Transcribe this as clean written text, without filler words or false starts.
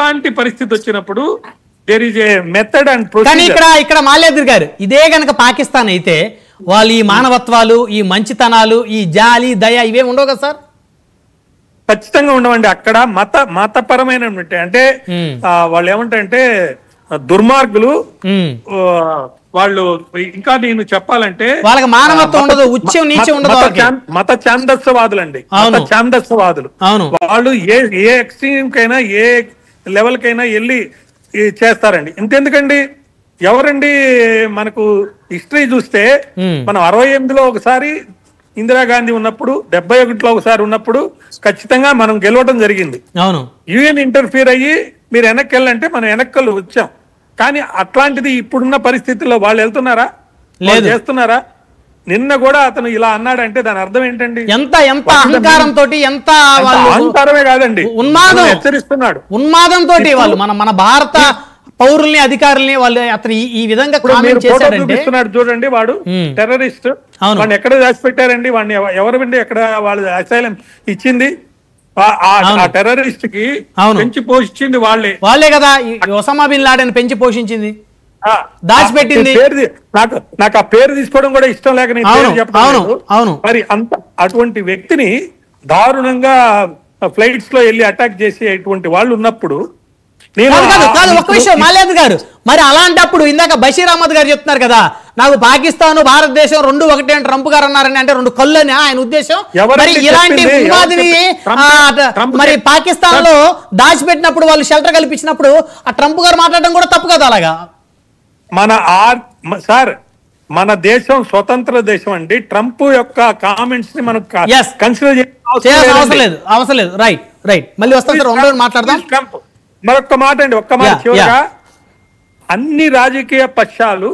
ఇట్లాంటి పరిస్థితి వచ్చినప్పుడు there is a method and కానీ ఇక్కడ మాల్యాద్రి గారు ఇదే గనక పాకిస్తాన్ అయితే వాళ్ళు ఈ మానవత్వాలు, ఈ మంచితనాలు, ఈ జాలి, దయ ఇవే ఉండవు కదా సార్? ఖచ్చితంగా ఉండవండి. అక్కడ మతపరమైన అంటే వాళ్ళు ఏమంటారంటే దుర్మార్గులు. వాళ్ళు ఇంకా నేను చెప్పాలంటే వాళ్ళకి మానవత్వం ఉండదు, ఉచ్చం నీచం ఉండదు. మత ఛాందస్యవాదులు అండి, ఛాందస్యవాదులు. వాళ్ళు ఏ ఎక్స్ట్రీమ్ కైనా ఏ లెవెల్ కైనా వెళ్ళి చేస్తారండి. ఇంతెందుకండి, ఎవరండి మనకు హిస్టరీ చూస్తే మనం 68లో ఒకసారి ఇందిరాగాంధీ ఉన్నప్పుడు, 71లో ఒకసారి ఉన్నప్పుడు ఖచ్చితంగా మనం గెలవడం జరిగింది. యుఎన్ ఇంటర్ఫియర్ అయ్యి మీరు వెనక్కి వెళ్ళంటే మనం వెనక్కలు వచ్చాం. కానీ అట్లాంటిది ఇప్పుడున్న పరిస్థితుల్లో వాళ్ళు వెళ్తున్నారా, చేస్తున్నారా? నిన్న కూడా అతను ఇలా అన్నాడంటే దాని అర్థం ఏంటండి? ఎంత అహంకారంతో, ఎంత అహంకారమే కాదండి, ఉన్మాదం హెచ్చరిస్తున్నాడు. ఉన్మాదంతో వాళ్ళు మన భారత పౌరుల్ని, అధికారుల్ని వాళ్ళు అతను ఈ విధంగా చూపిస్తున్నాడు. చూడండి, వాడు టెర్రరిస్ట్. వాడిని ఎక్కడ దాచిపెట్టారండి? వాడిని ఎవరు ఎక్కడ వాళ్ళు అసైలం ఇచ్చింది? ఆ టెర్రరిస్ట్ కి పెంచి పోషించింది వాళ్ళే కదా. ఒసామా బిన్ లాడెన్ పెంచి పోషించింది, దాచిపెట్టింది. నాకు ఆ పేరు తీసుకోవడం కూడా ఇష్టం లేక నేను పేరు చెప్పాను. మరి అటువంటి వ్యక్తిని దారుణంగా ఫ్లైట్స్ లో వెళ్ళి అటాక్ చేసేటువంటి వాళ్ళు ఉన్నప్పుడు ఒక్క విషయం మాల్యాద్రి గారు, మరి అలాంటప్పుడు ఇందాక బషీర్ అహ్మద్ గారు చెప్తున్నారు కదా, నాకు పాకిస్తాన్, భారతదేశం రెండు ఒకటే అని ట్రంప్ గారు అన్నారని, అంటే రెండు కళ్ళు అని ఆయన ఉద్దేశం. మరి ఇలాంటి ఉన్మాదిని మరి పాకిస్తాన్ లో దాచిపెట్టినప్పుడు, వాళ్ళు షెల్టర్ కల్పించినప్పుడు ఆ ట్రంప్ గారు మాట్లాడడం కూడా తప్పు కదా? అలాగా మన దేశం స్వతంత్ర దేశం అండి. ట్రంప్ యొక్క కామెంట్స్ ని మనం కన్సిడర్ అవసరం లేదు. రైట్ మళ్ళీ వస్తాం సార్, మాట్లాడదాం. మరొక్క మాట అండి, ఒక్క మాట చివరిగా, అన్ని రాజకీయ పక్షాలు